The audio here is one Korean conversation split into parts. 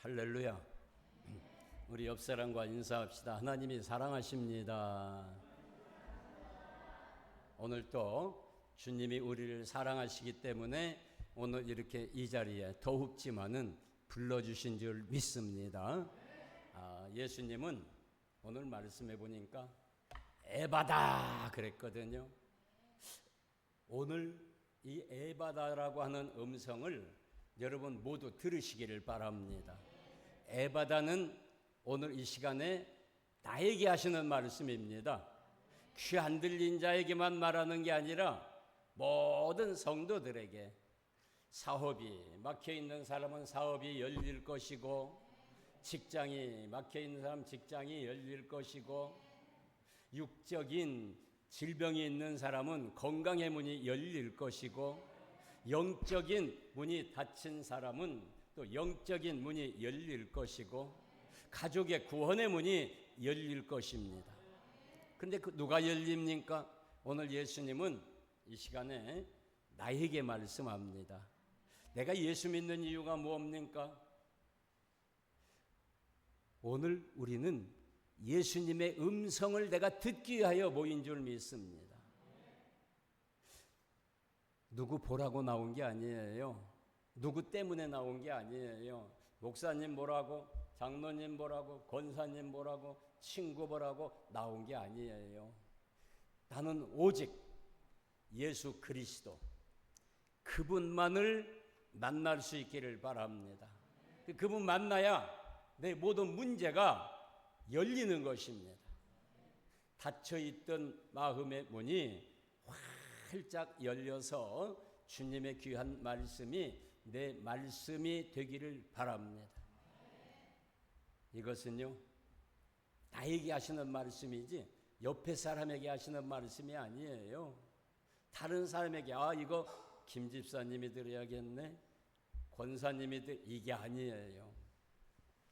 할렐루야. 우리 옆 사람과 인사합시다. 하나님이 사랑하십니다. 오늘 또 주님이 우리를 사랑하시기 때문에 오늘 이렇게 이 자리에 더욱지만은 불러주신 줄 믿습니다. 예수님은 오늘 말씀해 보니까 에바다 그랬거든요. 오늘 이 에바다라고 하는 음성을 여러분 모두 들으시기를 바랍니다. 에바다는 오늘 이 시간에 나에게 하시는 말씀입니다. 귀 안 들린 자에게만 말하는 게 아니라 모든 성도들에게, 사업이 막혀있는 사람은 사업이 열릴 것이고, 직장이 막혀있는 사람 직장이 열릴 것이고, 육적인 질병이 있는 사람은 건강의 문이 열릴 것이고, 영적인 문이 닫힌 사람은 또 영적인 문이 열릴 것이고, 가족의 구원의 문이 열릴 것입니다. 그런데 누가 열립니까? 오늘 예수님은 이 시간에 나에게 말씀합니다. 내가 예수 믿는 이유가 뭡니까? 오늘 우리는 예수님의 음성을 내가 듣기 위하여 모인 줄 믿습니다. 누구 보라고 나온 게 아니에요. 누구 때문에 나온 게 아니에요. 목사님 보라고, 장로님 보라고, 권사님 보라고, 친구 보라고 나온 게 아니에요. 나는 오직 예수 그리스도, 그분만을 만날 수 있기를 바랍니다. 그분 만나야 내 모든 문제가 열리는 것입니다. 닫혀있던 마음의 문이 활짝 열려서 주님의 귀한 말씀이 내 말씀이 되기를 바랍니다. 이것은요, 나에게 하시는 말씀이지 옆에 사람에게 하시는 말씀이 아니에요. 다른 사람에게 이거 김 집사님이 들어야겠네, 권사님이 이게 아니에요.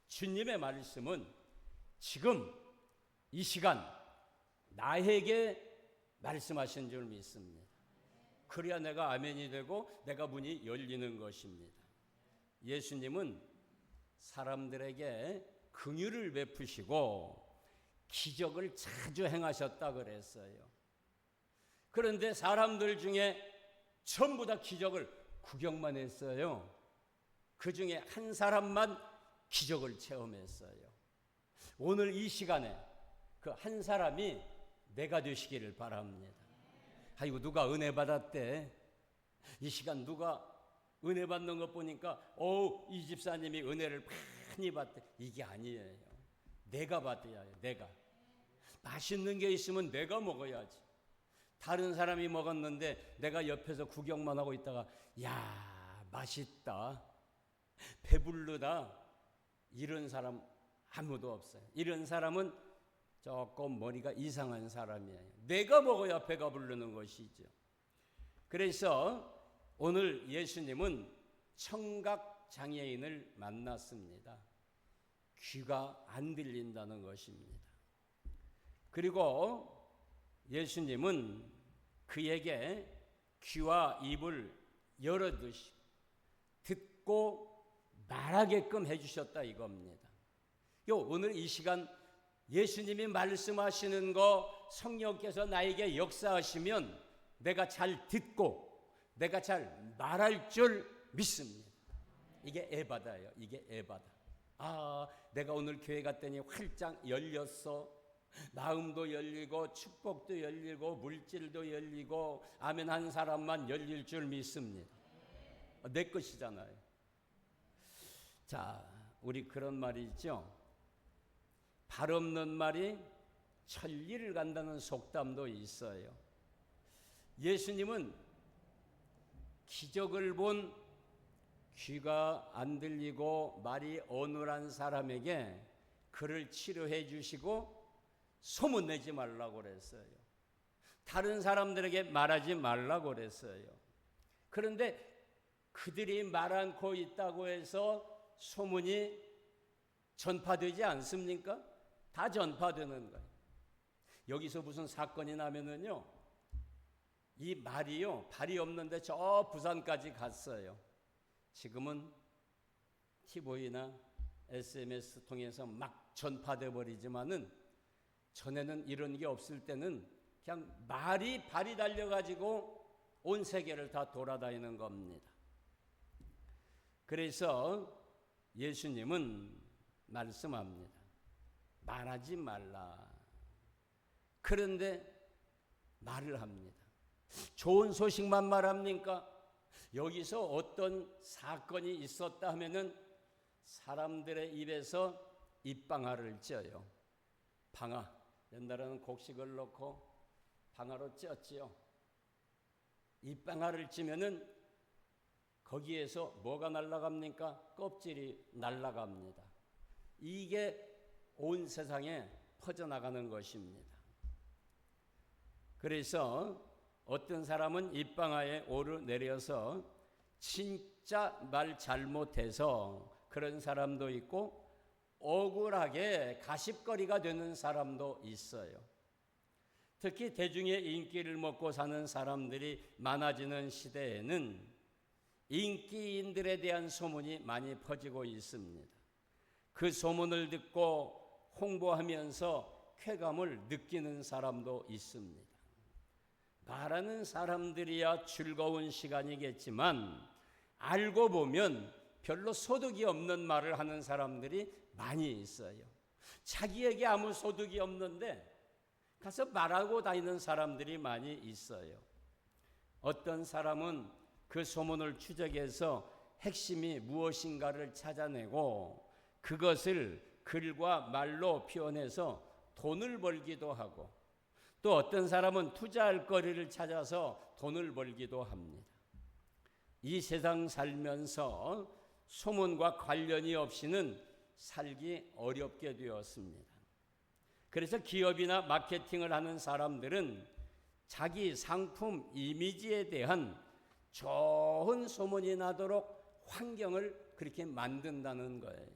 주님의 말씀은 지금 이 시간 나에게 말씀하신 줄 믿습니다. 그래야 내가 아멘이 되고 내가 문이 열리는 것입니다. 예수님은 사람들에게 긍휼을 베푸시고 기적을 자주 행하셨다 그랬어요. 그런데 사람들 중에 전부 다 기적을 구경만 했어요. 그 중에 한 사람만 기적을 체험했어요. 오늘 이 시간에 그 한 사람이 내가 되시기를 바랍니다. 아이고, 누가 은혜 받았대? 이 시간 누가 은혜 받는 것 보니까 이 집사님이 은혜를 많이 받대. 이게 아니에요. 내가 받아야 해요. 내가. 맛있는 게 있으면 내가 먹어야지. 다른 사람이 먹었는데 내가 옆에서 구경만 하고 있다가 야, 맛있다, 배부르다, 이런 사람 아무도 없어요. 이런 사람은 조금 머리가 이상한 사람이에요. 내가 먹어야 배가 부르는 것이죠. 그래서 오늘 예수님은 청각장애인을 만났습니다. 귀가 안 들린다는 것입니다. 그리고 예수님은 그에게 귀와 입을 열어두시고 듣고 말하게끔 해주셨다 이겁니다. 오늘 이 시간 예수님이 말씀하시는 거 성령께서 나에게 역사하시면 내가 잘 듣고 내가 잘 말할 줄 믿습니다. 이게 에바다예요. 이게 에바다. 내가 오늘 교회 갔더니 활짝 열렸어. 마음도 열리고 축복도 열리고 물질도 열리고 아멘 한 사람만 열릴 줄 믿습니다. 내 것이잖아요. 자, 우리 그런 말이 있죠. 발 없는 말이 천리를 간다는 속담도 있어요. 예수님은 기적을 본 귀가 안 들리고 말이 어눌한 사람에게 그를 치료해 주시고 소문내지 말라고 그랬어요. 다른 사람들에게 말하지 말라고 그랬어요. 그런데 그들이 말 않고 있다고 해서 소문이 전파되지 않습니까? 다 전파되는 거예요. 여기서 무슨 사건이 나면은요, 이 말이요, 발이 없는데 저 부산까지 갔어요. 지금은 티보이나 SMS 통해서 막 전파돼 버리지만은 전에는 이런 게 없을 때는 그냥 말이 발이 달려가지고 온 세계를 다 돌아다니는 겁니다. 그래서 예수님은 말씀합니다. 말하지 말라. 그런데 말을 합니다. 좋은 소식만 말합니까? 여기서 어떤 사건이 있었다 하면은 사람들의 입에서 입방아를 쪄요. 방아. 옛날에는 곡식을 넣고 방아로 쪘지요. 입방아를 찌면은 거기에서 뭐가 날아갑니까? 껍질이 날아갑니다. 이게 온 세상에 퍼져나가는 것입니다. 그래서 어떤 사람은 입방아에 오르내려서 진짜 말 잘못해서 그런 사람도 있고 억울하게 가십거리가 되는 사람도 있어요. 특히 대중의 인기를 먹고 사는 사람들이 많아지는 시대에는 인기인들에 대한 소문이 많이 퍼지고 있습니다. 그 소문을 듣고 홍보하면서 쾌감을 느끼는 사람도 있습니다. 말하는 사람들이야 즐거운 시간이겠지만 알고 보면 별로 소득이 없는 말을 하는 사람들이 많이 있어요. 자기에게 아무 소득이 없는데 가서 말하고 다니는 사람들이 많이 있어요. 어떤 사람은 그 소문을 추적해서 핵심이 무엇인가를 찾아내고 그것을 글과 말로 표현해서 돈을 벌기도 하고 또 어떤 사람은 투자할 거리를 찾아서 돈을 벌기도 합니다. 이 세상 살면서 소문과 관련이 없이는 살기 어렵게 되었습니다. 그래서 기업이나 마케팅을 하는 사람들은 자기 상품 이미지에 대한 좋은 소문이 나도록 환경을 그렇게 만든다는 거예요.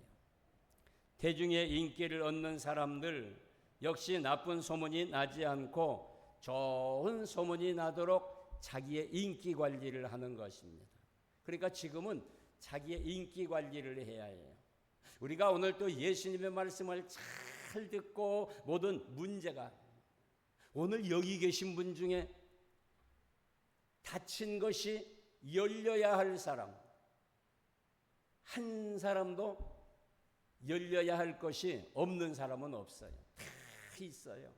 대중의 인기를 얻는 사람들 역시 나쁜 소문이 나지 않고 좋은 소문이 나도록 자기의 인기 관리를 하는 것입니다. 그러니까 지금은 자기의 인기 관리를 해야 해요. 우리가 오늘 또 예수님의 말씀을 잘 듣고 모든 문제가 오늘 여기 계신 분 중에 닫힌 것이 열려야 할 사람 한 사람도 열려야 할 것이 없는 사람은 없어요. 다 있어요.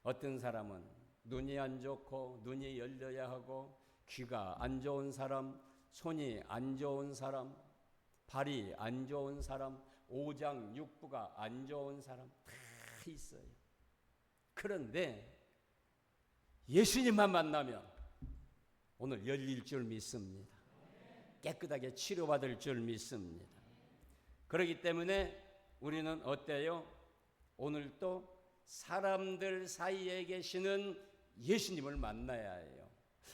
어떤 사람은 눈이 안 좋고 눈이 열려야 하고 귀가 안 좋은 사람, 손이 안 좋은 사람, 발이 안 좋은 사람, 오장육부가 안 좋은 사람 다 있어요. 그런데 예수님만 만나면 오늘 열릴 줄 믿습니다. 깨끗하게 치료받을 줄 믿습니다. 그렇기 때문에 우리는 어때요? 오늘 또 사람들 사이에 계시는 예수님을 만나야 해요.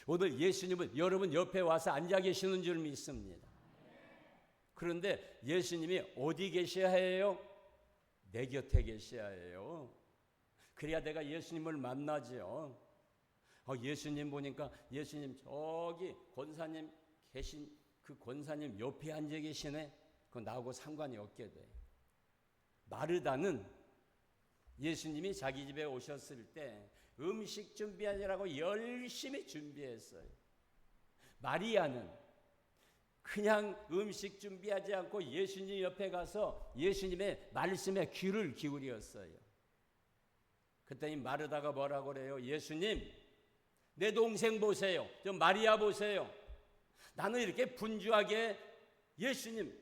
오늘 예수님은 여러분 옆에 와서 앉아 계시는 줄 믿습니다. 그런데 예수님이 어디 계셔야 해요? 내 곁에 계셔야 해요. 그래야 내가 예수님을 만나죠. 예수님 보니까 예수님 저기 권사님 계신 그 권사님 옆에 앉아 계시네. 그건 나하고 상관이 없게 돼. 마르다는 예수님이 자기 집에 오셨을 때 음식 준비하느라고 열심히 준비했어요. 마리아는 그냥 음식 준비하지 않고 예수님 옆에 가서 예수님의 말씀에 귀를 기울였어요. 그랬더니 마르다가 뭐라고 그래요? 예수님, 내 동생 보세요. 저 마리아 보세요. 나는 이렇게 분주하게 예수님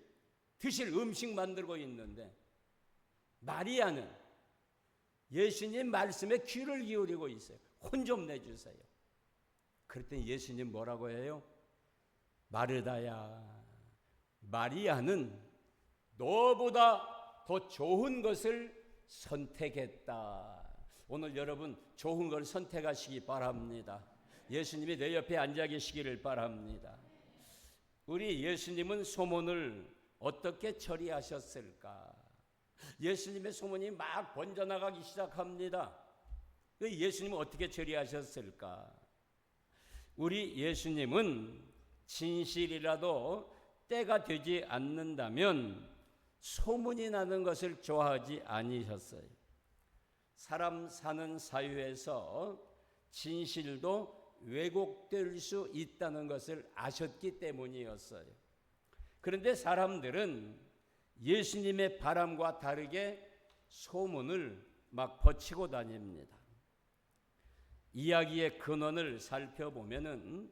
드실 음식 만들고 있는데 마리아는 예수님 말씀에 귀를 기울이고 있어요. 혼 좀 내주세요. 그랬더니 예수님 뭐라고 해요? 마르다야, 마리아는 너보다 더 좋은 것을 선택했다. 오늘 여러분 좋은 걸 선택하시기 바랍니다. 예수님이 내 옆에 앉아 계시기를 바랍니다. 우리 예수님은 소문을 어떻게 처리하셨을까? 예수님의 소문이 막 번져나가기 시작합니다. 예수님은 어떻게 처리하셨을까? 우리 예수님은 진실이라도 때가 되지 않는다면 소문이 나는 것을 좋아하지 아니셨어요. 사람 사는 사회에서 진실도 왜곡될 수 있다는 것을 아셨기 때문이었어요. 그런데 사람들은 예수님의 바람과 다르게 소문을 막 퍼치고 다닙니다. 이야기의 근원을 살펴보면은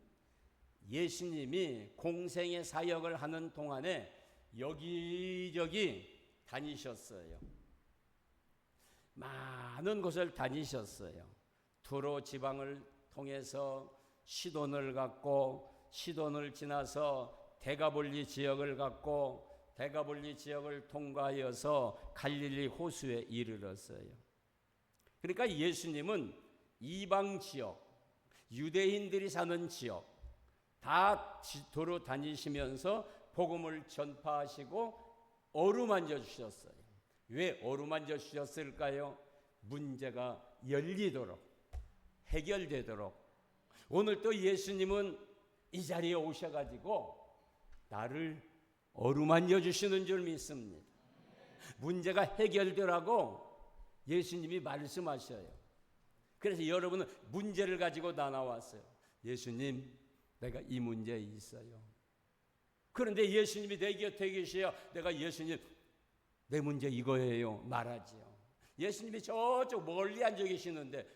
예수님이 공생의 사역을 하는 동안에 여기저기 다니셨어요. 많은 곳을 다니셨어요. 두로 지방을 통해서 시돈을 갔고, 시돈을 지나서 데가볼리 지역을 갔고, 데가볼리 지역을 통과하여서 갈릴리 호수에 이르렀어요. 그러니까 예수님은 이방 지역, 유대인들이 사는 지역 다 도로 다니시면서 복음을 전파하시고 어루만져 주셨어요. 왜 어루만져 주셨을까요? 문제가 열리도록, 해결되도록. 오늘 또 예수님은 이 자리에 오셔가지고 나를 어루만져 주시는 줄 믿습니다. 문제가 해결되라고 예수님이 말씀하셔요. 그래서 여러분은 문제를 가지고 다 나왔어요. 예수님, 내가 이 문제에 있어요. 그런데 예수님이 내 곁에 계셔야 내가 예수님, 내 문제 이거예요 말하지요. 예수님이 저쪽 멀리 앉아 계시는데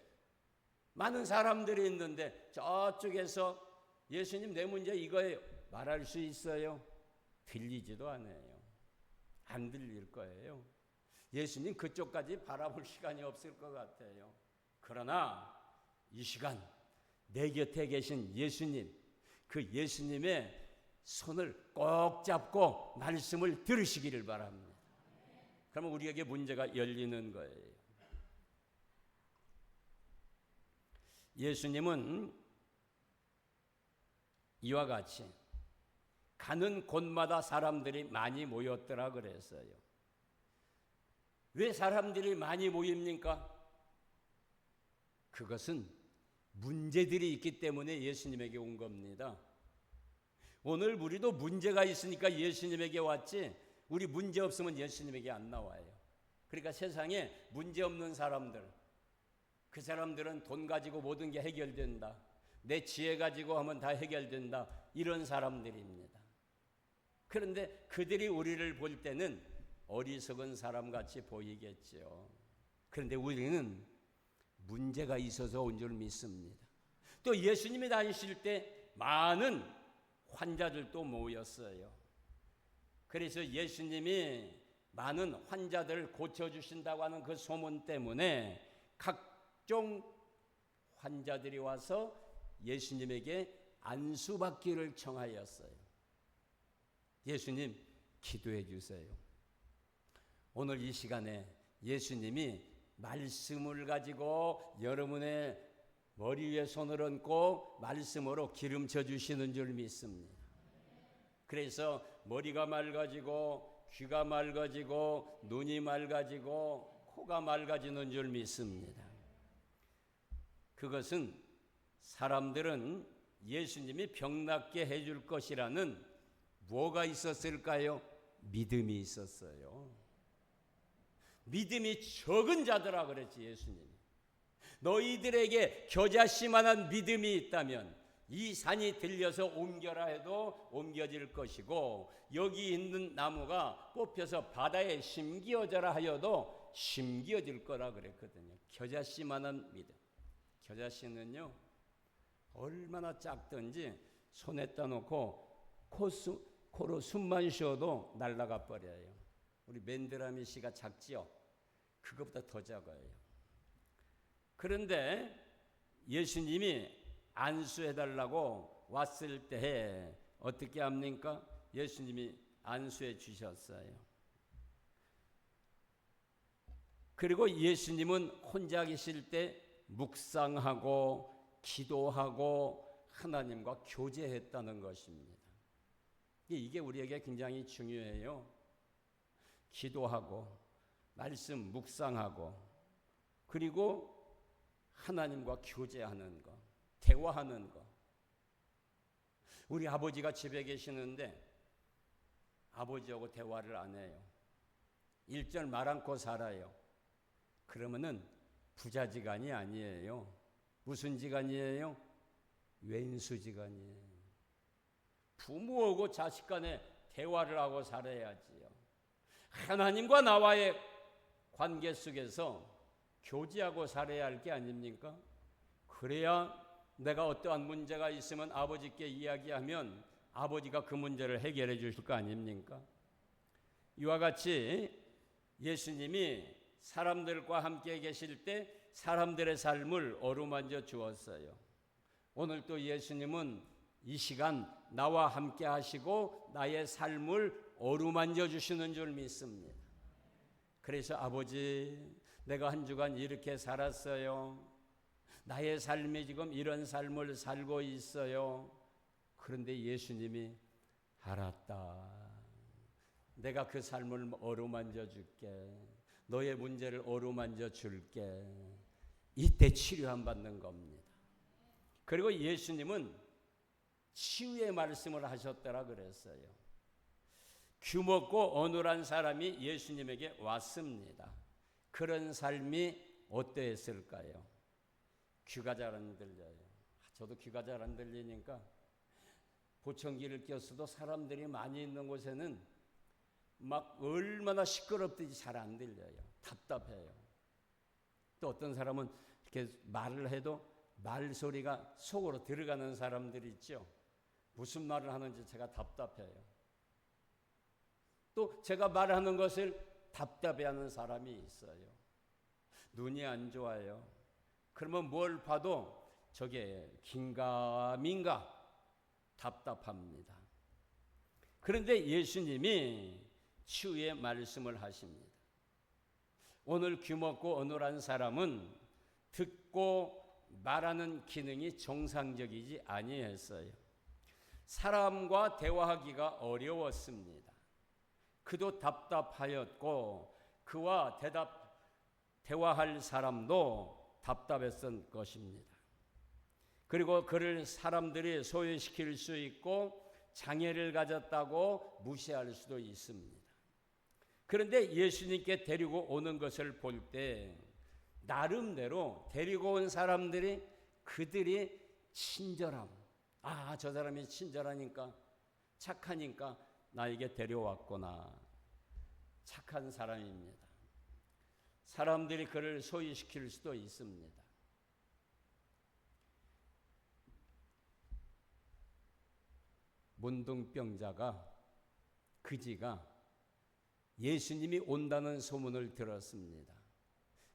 많은 사람들이 있는데 저쪽에서 예수님 내 문제 이거예요 말할 수 있어요? 들리지도 않아요. 안 들릴 거예요. 예수님 그쪽까지 바라볼 시간이 없을 것 같아요. 그러나 이 시간 내 곁에 계신 예수님, 그 예수님의 손을 꼭 잡고 말씀을 들으시기를 바랍니다. 그러면 우리에게 문제가 열리는 거예요. 예수님은 이와 같이 가는 곳마다 사람들이 많이 모였더라 그랬어요. 왜 사람들이 많이 모입니까? 그것은 문제들이 있기 때문에 예수님에게 온 겁니다. 오늘 우리도 문제가 있으니까 예수님에게 왔지, 우리 문제 없으면 예수님에게 안 나와요. 그러니까 세상에 문제 없는 사람들, 그 사람들은 돈 가지고 모든 게 해결된다, 내 지혜 가지고 하면 다 해결된다, 이런 사람들입니다. 그런데 그들이 우리를 볼 때는 어리석은 사람같이 보이겠죠. 그런데 우리는 문제가 있어서 온 줄 믿습니다. 또 예수님이 다니실 때 많은 환자들도 모였어요. 그래서 예수님이 많은 환자들을 고쳐주신다고 하는 그 소문 때문에 각종 환자들이 와서 예수님에게 안수받기를 청하였어요. 예수님, 기도해 주세요. 오늘 이 시간에 예수님이 말씀을 가지고 여러분의 머리 위에 손을 얹고 말씀으로 기름쳐 주시는 줄 믿습니다. 그래서 머리가 맑아지고 귀가 맑아지고 눈이 맑아지고 코가 맑아지는 줄 믿습니다. 그것은 사람들은 예수님이 병 낫게 해줄 것이라는 뭐가 있었을까요? 믿음이 있었어요. 믿음이 적은 자들아 그랬지 예수님이. 너희들에게 겨자씨만한 믿음이 있다면 이 산이 들려서 옮겨라 해도 옮겨질 것이고, 여기 있는 나무가 뽑혀서 바다에 심기어져라 하여도 심기어질 거라 그랬거든요. 겨자씨만한 믿음. 겨자씨는요, 얼마나 작든지 손에다 놓고 코로 숨만 쉬어도 날아가 버려요. 우리 맨드라미 씨가 작지요? 그것보다 더 작아요. 그런데 예수님이 안수해달라고 왔을 때 어떻게 합니까? 예수님이 안수해 주셨어요. 그리고 예수님은 혼자 계실 때 묵상하고 기도하고 하나님과 교제했다는 것입니다. 이게 우리에게 굉장히 중요해요. 기도하고 말씀 묵상하고 그리고 하나님과 교제하는 것, 대화하는 것. 우리 아버지가 집에 계시는데 아버지하고 대화를 안 해요. 일절 말 않고 살아요. 그러면은 부자지간이 아니에요. 무슨 지간이에요? 왼수지간이에요. 부모하고 자식 간에 대화를 하고 살아야지요. 하나님과 나와의 관계 속에서 교제하고 살아야 할 게 아닙니까? 그래야 내가 어떠한 문제가 있으면 아버지께 이야기하면 아버지가 그 문제를 해결해 주실 거 아닙니까? 이와 같이 예수님이 사람들과 함께 계실 때 사람들의 삶을 어루만져 주었어요. 오늘 또 예수님은 이 시간 나와 함께 하시고 나의 삶을 어루만져 주시는 줄 믿습니다. 그래서 아버지, 내가 한 주간 이렇게 살았어요. 나의 삶이 지금 이런 삶을 살고 있어요. 그런데 예수님이 알았다. 내가 그 삶을 어루만져 줄게. 너의 문제를 어루만져 줄게. 이때 치료함 받는 겁니다. 그리고 예수님은 치유의 말씀을 하셨더라 그랬어요. 귀먹고 어눌한 사람이 예수님에게 왔습니다. 그런 삶이 어떠했을까요? 귀가 잘 안 들려요. 저도 귀가 잘 안 들리니까 보청기를 꼈어도 사람들이 많이 있는 곳에는 막 얼마나 시끄럽든지 잘 안 들려요. 답답해요. 또 어떤 사람은 이렇게 말을 해도 말소리가 속으로 들어가는 사람들이 있죠. 무슨 말을 하는지 제가 답답해요. 또 제가 말하는 것을 답답해하는 사람이 있어요. 눈이 안 좋아요. 그러면 뭘 봐도 저게 긴가민가 답답합니다. 그런데 예수님이 치유의 말씀을 하십니다. 오늘 귀먹고 어눌한 사람은 듣고 말하는 기능이 정상적이지 아니했어요. 사람과 대화하기가 어려웠습니다. 그도 답답하였고 그와 대화할 사람도 답답했을 것입니다. 그리고 그를 사람들이 소외시킬 수 있고 장애를 가졌다고 무시할 수도 있습니다. 그런데 예수님께 데리고 오는 것을 볼 때 나름대로 데리고 온 사람들이 그들이 친절함, 저 사람이 친절하니까 착하니까 나에게 데려왔구나. 착한 사람입니다. 사람들이 그를 소외시킬 수도 있습니다. 문둥병자가 그지가 예수님이 온다는 소문을 들었습니다.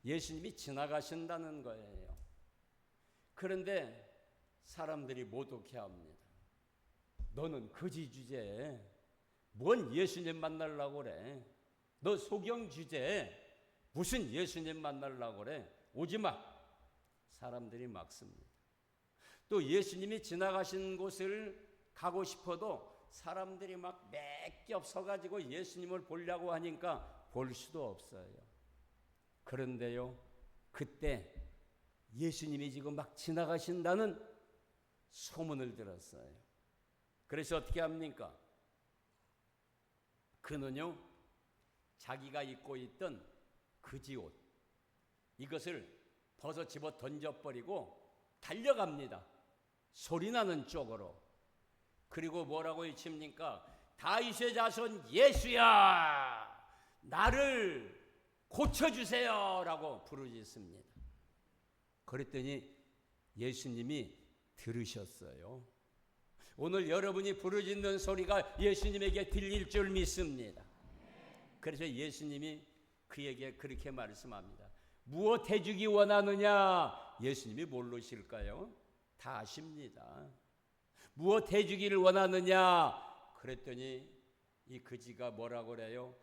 예수님이 지나가신다는 거예요. 그런데 사람들이 모독해 합니다. 너는 거지 주제에 뭔 예수님 만나려고 그래? 너 소경 주제에 무슨 예수님 만나려고 그래? 오지 마. 사람들이 막습니다. 또 예수님이 지나가신 곳을 가고 싶어도 사람들이 막 몇 겹 서가지고 예수님을 보려고 하니까 볼 수도 없어요. 그런데요, 그때 예수님이 지금 막 지나가신다는 소문을 들었어요. 그래서 어떻게 합니까? 그는요, 자기가 입고 있던 그지옷, 이것을 벗어 집어 던져버리고 달려갑니다. 소리나는 쪽으로. 그리고 뭐라고 외칩니까? 다윗의 자손 예수야, 나를 고쳐주세요 라고 부르짖습니다. 그랬더니 예수님이 들으셨어요. 오늘 여러분이 부르짖는 소리가 예수님에게 들릴 줄 믿습니다. 그래서 예수님이 그에게 그렇게 말씀합니다. 무엇 해주기 원하느냐? 예수님이 모르실까요? 다 아십니다. 무엇 해주기를 원하느냐? 그랬더니 이 그지가 뭐라고 그래요?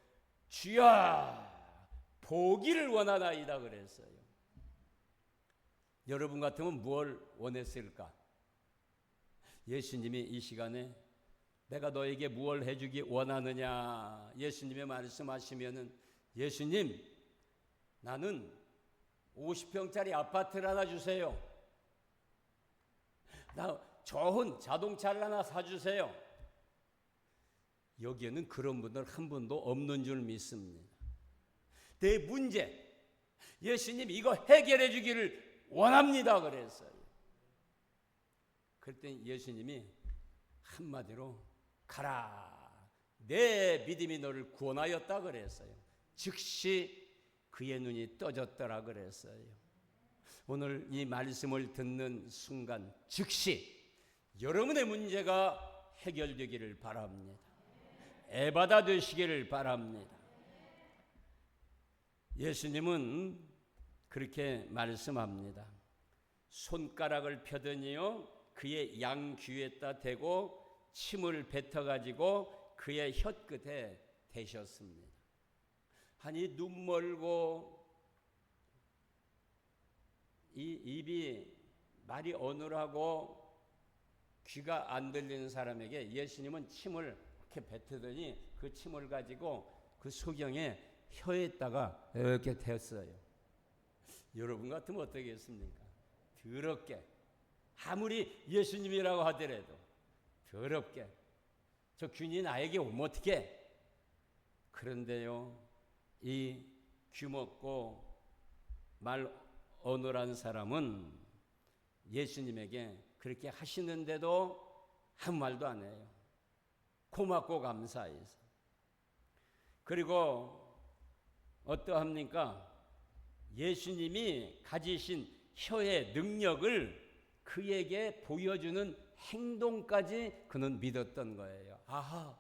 주여, 보기를 원하나이다 그랬어요. 여러분 같으면 뭘 원했을까? 예수님이 이 시간에 내가 너에게 무엇을 해주기 원하느냐? 예수님의 말씀하시면은 예수님, 나는 50평짜리 아파트를 하나 주세요. 나 좋은 자동차를 하나 사주세요. 여기에는 그런 분들 한 분도 없는 줄 믿습니다. 내 문제, 예수님 이거 해결해 주기를 원합니다 그랬어요. 그랬더니 예수님이 한마디로 가라, 내 믿음이 너를 구원하였다 그랬어요. 즉시 그의 눈이 떠졌더라 그랬어요. 오늘 이 말씀을 듣는 순간 즉시 여러분의 문제가 해결되기를 바랍니다. 애받아 되시기를 바랍니다. 예수님은 그렇게 말씀합니다. 손가락을 펴더니요 그의 양귀에다 대고 침을 뱉어가지고 그의 혀끝에 대셨습니다. 아니 눈 멀고 이 입이 말이 어눌하고 귀가 안 들리는 사람에게 예수님은 침을 이렇게 뱉으더니 그 침을 가지고 그 소경의 혀에다가 이렇게 댔어요. 여러분 같으면 어떻겠습니까? 더럽게, 아무리 예수님이라고 하더라도 더럽게, 저 균이 나에게 오면 어떡해? 그런데요, 이 귀먹고 말 어눌한 사람은 예수님에게 그렇게 하시는데도 아무 말도 안 해요. 고맙고 감사해서. 그리고 어떠합니까? 예수님이 가지신 혀의 능력을 그에게 보여주는 행동까지 그는 믿었던 거예요. 아하,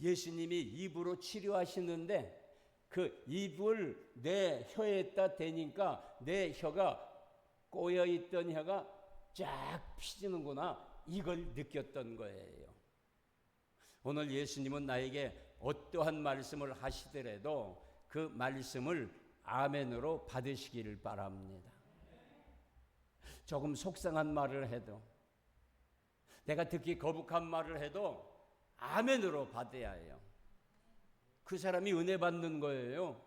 예수님이 입으로 치료하시는데 그 입을 내 혀에다 대니까 내 혀가 꼬여있던 혀가 쫙 피지는구나, 이걸 느꼈던 거예요. 오늘 예수님은 나에게 어떠한 말씀을 하시더라도 그 말씀을 아멘으로 받으시기를 바랍니다. 조금 속상한 말을 해도, 내가 듣기 거북한 말을 해도 아멘으로 받아야 해요. 그 사람이 은혜 받는 거예요.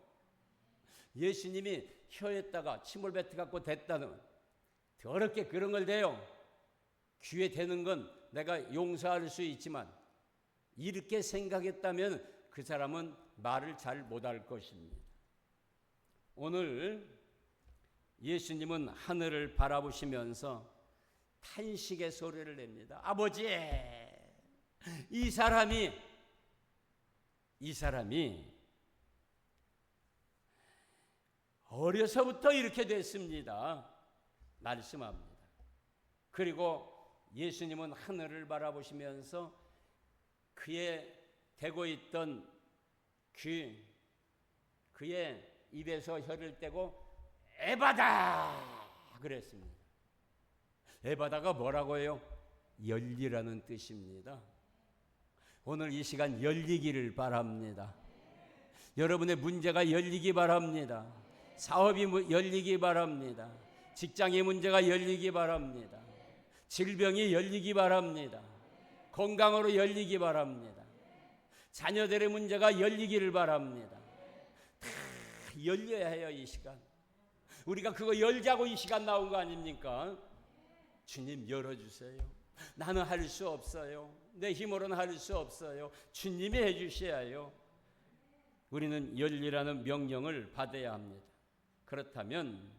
예수님이 혀에다가 침을 뱉어갖고 댔다는, 더럽게 그런 걸 대요. 귀에 대는 건 내가 용서할 수 있지만 이렇게 생각했다면 그 사람은 말을 잘 못할 것입니다. 오늘 예수님은 하늘을 바라보시면서 탄식의 소리를 냅니다. 아버지, 이 사람이 어려서부터 이렇게 됐습니다. 말씀합니다. 그리고 예수님은 하늘을 바라보시면서 그의 대고 있던 귀, 그의 입에서 혀를 떼고 에바다 그랬습니다. 에바다가 뭐라고 해요? 열리라는 뜻입니다. 오늘 이 시간 열리기를 바랍니다. 여러분의 문제가 열리기 바랍니다. 사업이 열리기 바랍니다. 직장의 문제가 열리기 바랍니다. 질병이 열리기 바랍니다. 건강으로 열리기 바랍니다. 자녀들의 문제가 열리기를 바랍니다. 다 열려야 해요. 이 시간 우리가 그거 열자고 이 시간 나온 거 아닙니까? 주님 열어주세요. 나는 할 수 없어요. 내 힘으로는 할 수 없어요. 주님이 해주셔야 해요. 우리는 열리라는 명령을 받아야 합니다. 그렇다면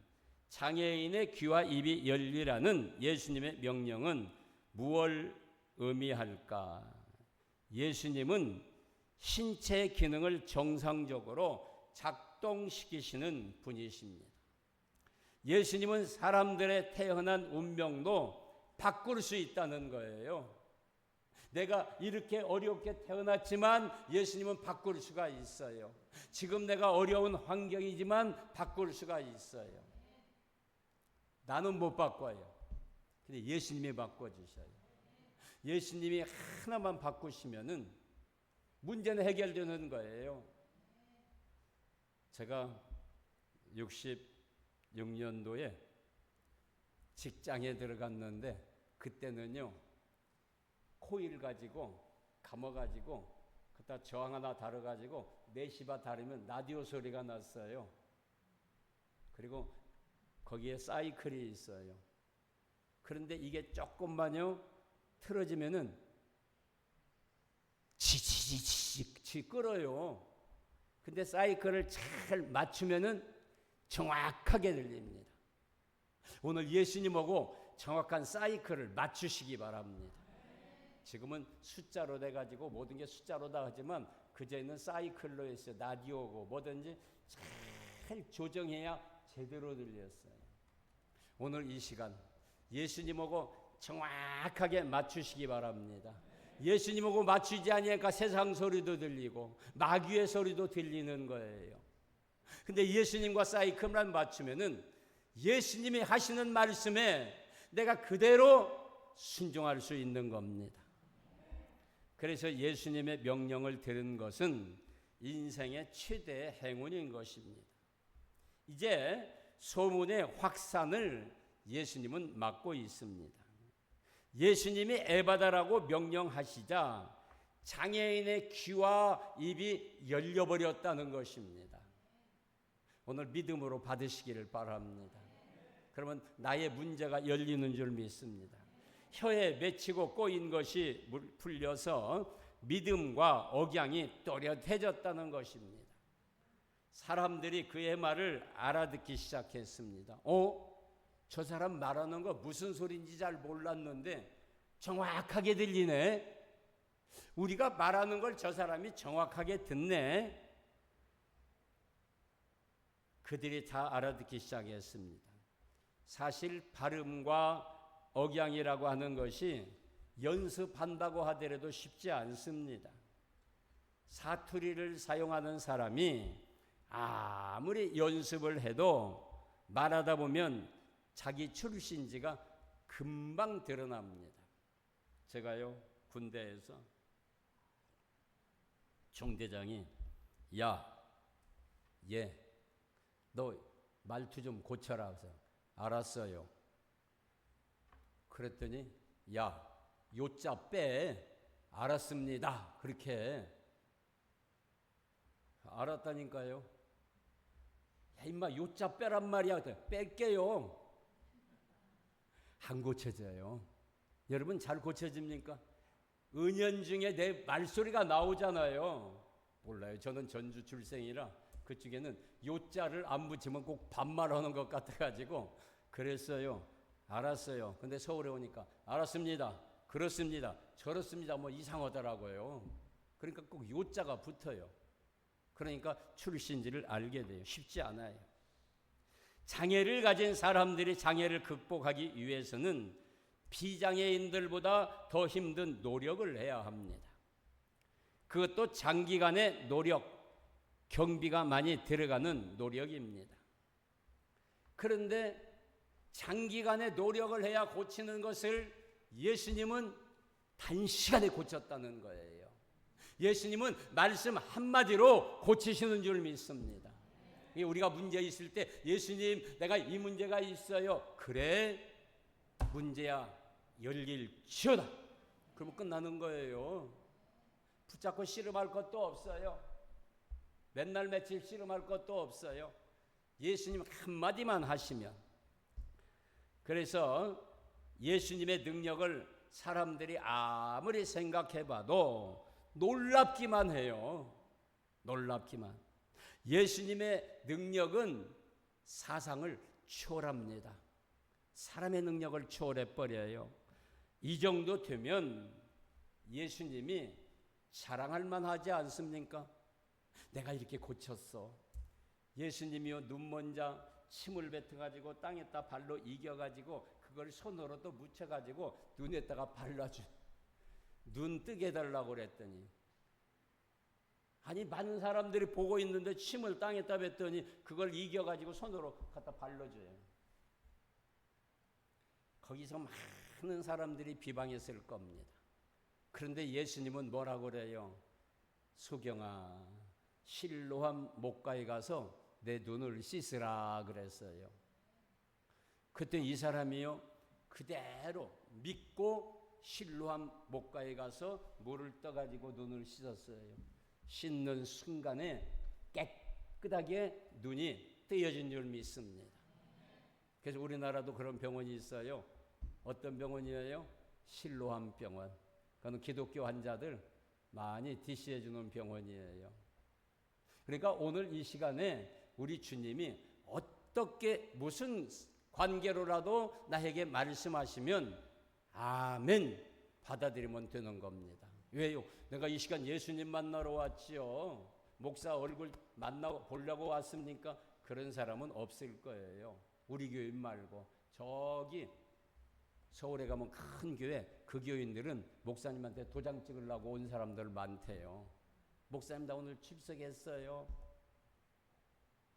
장애인의 귀와 입이 열리라는 예수님의 명령은 무엇을 의미할까? 예수님은 신체 기능을 정상적으로 작동시키시는 분이십니다. 예수님은 사람들의 태어난 운명도 바꿀 수 있다는 거예요. 내가 이렇게 어렵게 태어났지만 예수님은 바꿀 수가 있어요. 지금 내가 어려운 환경이지만 바꿀 수가 있어요. 나는 못 바꿔요. 근데 예수님이 바꿔주셔요. 예수님이 하나만 바꾸시면은 문제는 해결되는 거예요. 제가 66년도에 직장에 들어갔는데 그때는요 코일 가지고 감아가지고 그다 저항 하나 달아가지고 4시바 다르면 라디오 소리가 났어요. 그리고 거기에 사이클이 있어요. 그런데 이게 조금만요 틀어지면은 지지지지 끌어요. 근데 사이클을 잘 맞추면은 정확하게 들립니다. 오늘 예수님하고 정확한 사이클을 맞추시기 바랍니다. 지금은 숫자로 돼가지고 모든 게 숫자로다 하지만 그전에는 사이클로 했어요. 라디오고 뭐든지 잘 조정해야 제대로 들렸어요. 오늘 이 시간 예수님하고 정확하게 맞추시기 바랍니다. 예수님하고 맞추지 않으니까 세상 소리도 들리고 마귀의 소리도 들리는 거예요. 근데 예수님과 사이클만 맞추면은 예수님이 하시는 말씀에 내가 그대로 순종할 수 있는 겁니다. 그래서 예수님의 명령을 들은 것은 인생의 최대의 행운인 것입니다. 이제 소문의 확산을 예수님은 막고 있습니다. 예수님이 에바다라고 명령하시자 장애인의 귀와 입이 열려버렸다는 것입니다. 오늘 믿음으로 받으시기를 바랍니다. 그러면 나의 문제가 열리는 줄 믿습니다. 혀에 맺히고 꼬인 것이 풀려서 믿음과 억양이 또렷해졌다는 것입니다. 사람들이 그의 말을 알아듣기 시작했습니다. 저 사람 말하는 거 무슨 소리인지 잘 몰랐는데 정확하게 들리네. 우리가 말하는 걸 저 사람이 정확하게 듣네. 그들이 다 알아듣기 시작했습니다. 사실 발음과 억양이라고 하는 것이 연습한다고 하더라도 쉽지 않습니다. 사투리를 사용하는 사람이 아무리 연습을 해도 말하다 보면 자기 출신지가 금방 드러납니다. 제가요 군대에서 중대장이 너 말투 좀 고쳐라. 그래서 알았어요. 그랬더니 요자 빼. 알았습니다. 그렇게 알았다니까요. 임마 요자 빼란 말이야. 뺄게요. 안 고쳐져요. 여러분 잘 고쳐집니까? 은연중에 내 말소리가 나오잖아요. 몰라요. 저는 전주 출생이라 그쪽에는 요자를 안 붙이면 꼭 반말하는 것 같아가지고 그랬어요. 알았어요. 근데 서울에 오니까 알았습니다. 그렇습니다. 저렇습니다. 뭐 이상하더라고요. 그러니까 꼭 요자가 붙어요. 그러니까 출신지를 알게 돼요. 쉽지 않아요. 장애를 가진 사람들이 장애를 극복하기 위해서는 비장애인들보다 더 힘든 노력을 해야 합니다. 그것도 장기간의 노력, 경비가 많이 들어가는 노력입니다. 그런데 장기간의 노력을 해야 고치는 것을 예수님은 단시간에 고쳤다는 거예요. 예수님은 말씀 한마디로 고치시는 줄 믿습니다. 우리가 문제 있을 때 예수님 내가 이 문제가 있어요. 그래 문제야 열릴지어다. 그러면 끝나는 거예요. 붙잡고 씨름할 것도 없어요. 맨날 며칠 씨름할 것도 없어요. 예수님 한마디만 하시면. 그래서 예수님의 능력을 사람들이 아무리 생각해봐도 놀랍기만 해요. 놀랍기만. 예수님의 능력은 사상을 초월합니다. 사람의 능력을 초월해버려요. 이 정도 되면 예수님이 자랑할 만하지 않습니까? 내가 이렇게 고쳤어. 예수님이요 눈먼 자 침을 뱉어가지고 땅에다 발로 이겨가지고 그걸 손으로 또 묻혀가지고 눈에다가 발라줘. 눈 뜨게 해달라고 그랬더니 아니 많은 사람들이 보고 있는데 침을 땅에다 뱉더니 그걸 이겨가지고 손으로 갖다 발라줘요. 거기서 많은 사람들이 비방했을 겁니다. 그런데 예수님은 뭐라고 그래요? 수경아 실로암 목가에 가서 내 눈을 씻으라 그랬어요. 그때 이 사람이요 그대로 믿고 실로암 목가에 가서 물을 떠가지고 눈을 씻었어요. 씻는 순간에 깨끗하게 눈이 뜨여진 줄 믿습니다. 그래서 우리나라도 그런 병원이 있어요. 어떤 병원이에요? 실로암 병원. 그건 기독교 환자들 많이 DC해 주는 병원이에요. 그러니까 오늘 이 시간에 우리 주님이 어떻게 무슨 관계로라도 나에게 말씀하시면 아멘 받아들이면 되는 겁니다. 왜요? 내가 이 시간 예수님 만나러 왔지요. 목사 얼굴 보려고 왔습니까? 그런 사람은 없을 거예요. 우리 교회 말고 저기 서울에 가면 큰 교회, 그 교인들은 목사님한테 도장 찍으려고 온 사람들 많대요. 목사님 나 오늘 출석했어요.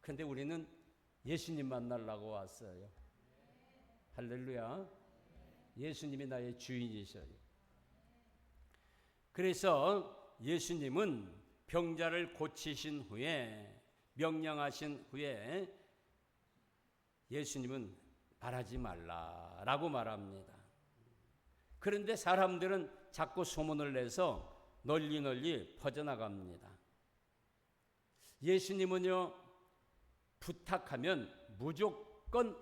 근데 우리는 예수님 만나려고 왔어요. 할렐루야. 예수님이 나의 주인이셔요. 그래서 예수님은 병자를 고치신 후에, 명령하신 후에 예수님은 말하지 말라라고 말합니다. 그런데 사람들은 자꾸 소문을 내서 널리 퍼져나갑니다. 예수님은요, 부탁하면 무조건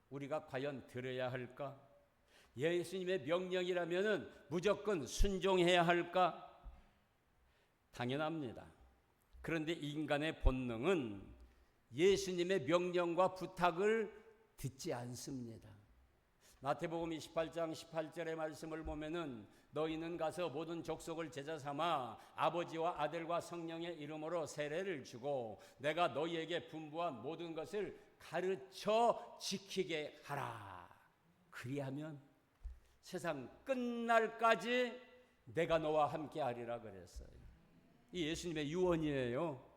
우리가 과연 들어야 할까? 예수님의 명령이라면 무조건 순종해야 할까? 당연합니다. 그런데 인간의 본능은 예수님의 명령과 부탁을 듣지 않습니다. 마태복음 28장 18절의 말씀을 보면은 너희는 가서 모든 족속을 제자 삼아 아버지와 아들과 성령의 이름으로 세례를 주고 내가 너희에게 분부한 모든 것을 가르쳐 지키게 하라. 그리하면 세상 끝날까지 내가 너와 함께 하리라 그랬어요. 이 예수님의 유언이에요.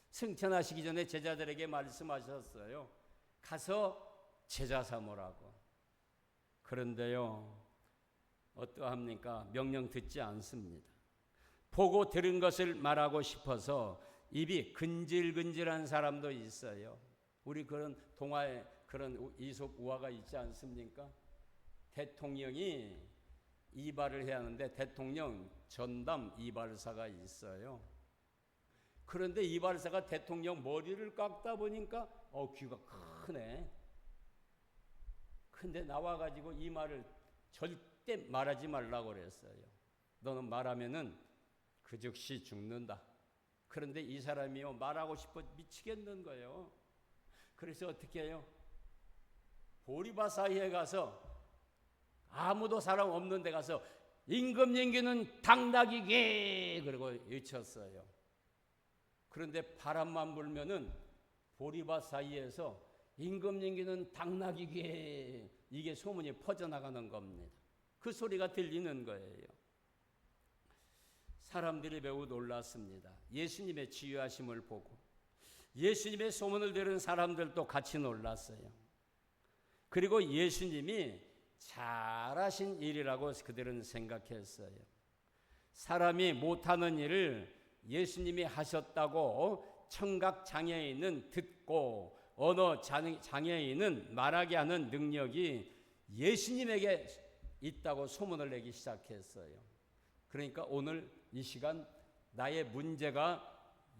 승천하시기 전에 제자들에게 말씀하셨어요. 가서 제자 삼으라고. 그런데요, 어떠합니까? 명령 듣지 않습니다. 보고 들은 것을 말하고 싶어서 입이 근질근질한 사람도 있어요. 우리 그런 동화에 그런 이솝 우화가 있지 않습니까? 대통령이 이발을 해야 하는데 대통령 전담 이발사가 있어요. 그런데 이발사가 대통령 머리를 깎다 보니까 귀가 크네. 근데 나와가지고 이 말을 절대 말하지 말라고 그랬어요. 너는 말하면은 그 즉시 죽는다. 그런데 이 사람이요, 말하고 싶어 미치겠는 거예요. 그래서 어떻게 해요? 보리밭 사이에 가서 아무도 사람 없는 데 가서 임금님께는 당나귀게 그러고 외쳤어요. 그런데 바람만 불면은 보리밭 사이에서 임금님께는 당나귀게 이게 소문이 퍼져나가는 겁니다. 그 소리가 들리는 거예요. 사람들이 매우 놀랐습니다. 예수님의 치유하심을 보고 예수님의 소문을 들은 사람들도 같이 놀랐어요. 그리고 예수님이 잘하신 일이라고 그들은 생각했어요. 사람이 못하는 일을 예수님이 하셨다고 청각 장애인은 듣고 언어 장애인은 말하게 하는 능력이 예수님에게 있다고 소문을 내기 시작했어요. 그러니까 오늘 이 시간 나의 문제가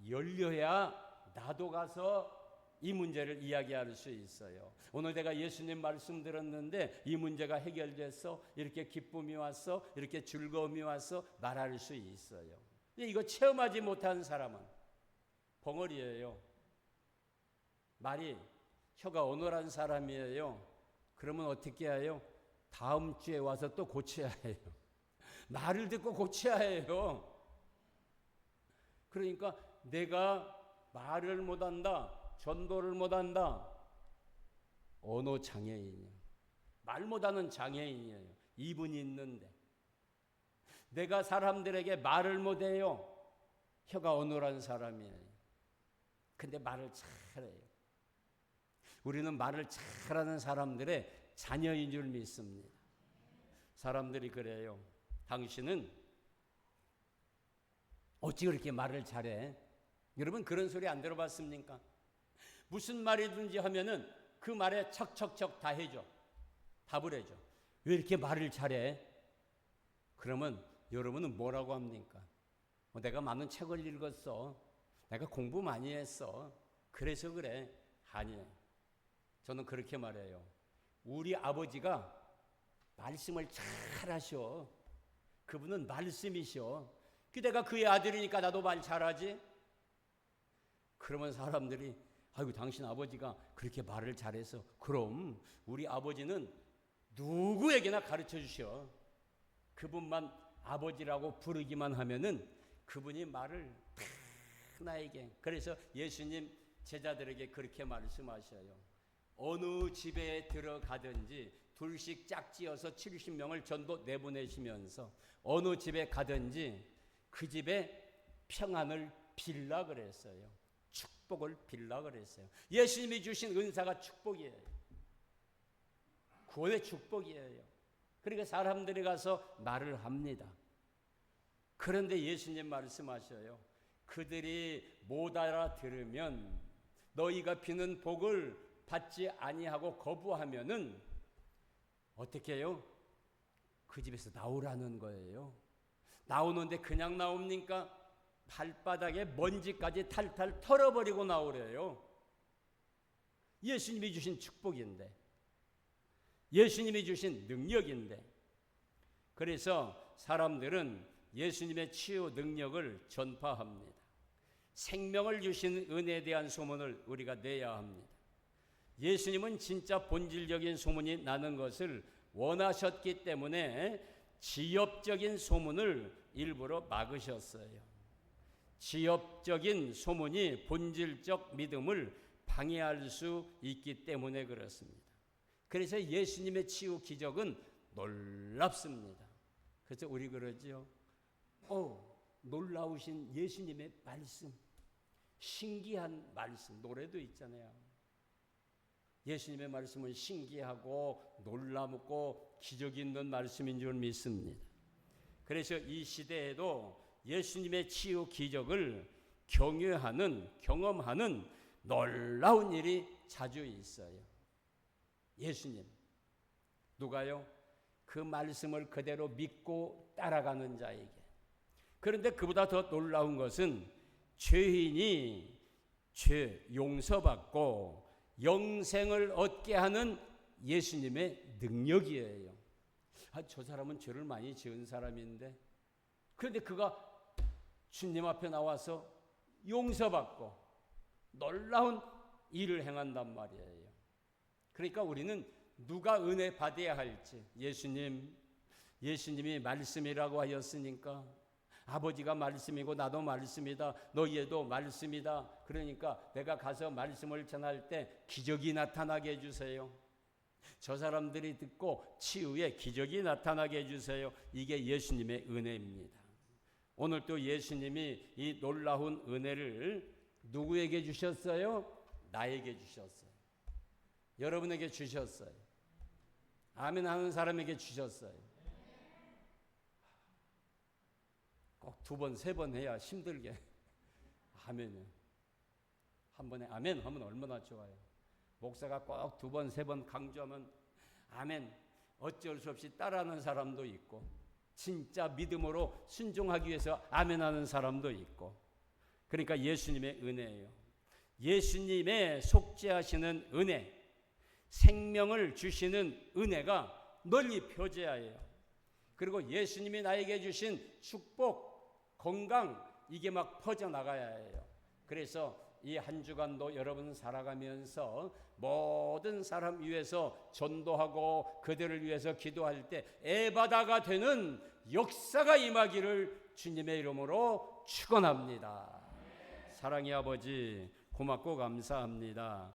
열려야 나도 가서 이 문제를 이야기할 수 있어요. 오늘 내가 예수님 말씀 들었는데 이 문제가 해결됐어. 이렇게 기쁨이 왔어. 이렇게 즐거움이 왔어. 말할 수 있어요. 이거 체험하지 못한 사람은 벙어리예요. 말이 혀가 어눌한 사람이에요. 그러면 어떻게 해요? 다음 주에 와서 또 고쳐야 해요. 말을 듣고 고쳐야 해요. 그러니까 내가 말을 못한다. 전도를 못한다. 언어 장애인이에요. 말 못하는 장애인이에요. 이분이 있는데 내가 사람들에게 말을 못해요. 혀가 어눌한 사람이에요. 근데 말을 잘해요. 우리는 말을 잘하는 사람들의 자녀인 줄 믿습니다. 사람들이 그래요. 당신은 어찌 그렇게 말을 잘해? 여러분 그런 소리 안 들어봤습니까? 무슨 말이든지 하면은 그 말에 척척척 다 해줘. 답을 해줘. 왜 이렇게 말을 잘해? 그러면 여러분은 뭐라고 합니까? 내가 많은 책을 읽었어. 내가 공부 많이 했어. 그래서 그래. 아니에요. 저는 그렇게 말해요. 우리 아버지가 말씀을 잘 하셔. 그분은 말씀이셔. 내가 그의 아들이니까 나도 말 잘하지. 그러면 사람들이 아이고 당신 아버지가 그렇게 말을 잘해서 그럼 우리 아버지는 누구에게나 가르쳐 주셔. 그분만 아버지라고 부르기만 하면은 그분이 말을 다 나에게. 그래서 예수님 제자들에게 그렇게 말씀하셔요. 어느 집에 들어가든지 둘씩 짝지어서 70명을 전도 내보내시면서 어느 집에 가든지 그 집에 평안을 빌라 그랬어요. 축복을 빌라 그랬어요. 예수님이 주신 은사가 축복이에요. 구원의 축복이에요. 그러니까 사람들이 가서 말을 합니다. 그런데 예수님 말씀하셔요. 그들이 못 알아들으면 너희가 비는 복을 받지 아니하고 거부하면은 어떻게 해요? 그 집에서 나오라는 거예요. 나오는데 그냥 나옵니까? 발바닥에 먼지까지 탈탈 털어버리고 나오래요. 예수님이 주신 축복인데, 예수님이 주신 능력인데, 그래서 사람들은 예수님의 치유 능력을 전파합니다. 생명을 주신 은혜에 대한 소문을 우리가 내야 합니다. 예수님은 진짜 본질적인 소문이 나는 것을 원하셨기 때문에 지엽적인 소문을 일부러 막으셨어요. 지엽적인 소문이 본질적 믿음을 방해할 수 있기 때문에 그렇습니다. 그래서 예수님의 치유 기적은 놀랍습니다. 그래서 우리 그러지요. 놀라우신 예수님의 말씀, 신기한 말씀, 노래도 있잖아요. 예수님의 말씀은 신기하고 놀랍고 기적이 있는 말씀인 줄 믿습니다. 그래서 이 시대에도 예수님의 치유 기적을 경험하는 놀라운 일이 자주 있어요. 예수님, 누가요? 그 말씀을 그대로 믿고 따라가는 자에게. 그런데 그보다 더 놀라운 것은 죄인이 죄 용서받고 영생을 얻게 하는 예수님의 능력이에요. 저 사람은 죄를 많이 지은 사람인데, 그런데 그가 주님 앞에 나와서 용서받고 놀라운 일을 행한단 말이에요. 그러니까 우리는 누가 은혜 받아야 할지, 예수님이 말씀이라고 하였으니까 아버지가 말씀이고 나도 말씀이다. 너희도 말씀이다. 그러니까 내가 가서 말씀을 전할 때 기적이 나타나게 해주세요. 저 사람들이 듣고 치유의 기적이 나타나게 해주세요. 이게 예수님의 은혜입니다. 오늘 또 예수님이 이 놀라운 은혜를 누구에게 주셨어요? 나에게 주셨어요. 여러분에게 주셨어요. 아멘 하는 사람에게 주셨어요. 꼭 2번, 3번 해야 힘들게. 아멘이요. 한 번에 아멘 하면 얼마나 좋아요. 목사가 꼭 2번, 3번 강조하면 아멘, 어쩔 수 없이 따라하는 사람도 있고, 진짜 믿음으로 순종하기 위해서 아멘 하는 사람도 있고. 그러니까 예수님의 은혜예요. 예수님의 속죄하시는 은혜, 생명을 주시는 은혜가 널리 표제하여요. 그리고 예수님이 나에게 주신 축복, 건강, 이게 막 퍼져나가야 해요. 그래서 이 한 주간도 여러분 살아가면서 모든 사람 위해서 전도하고 그들을 위해서 기도할 때 애바다가 되는 역사가 임하기를 주님의 이름으로 축원합니다. 사랑의 아버지, 고맙고 감사합니다.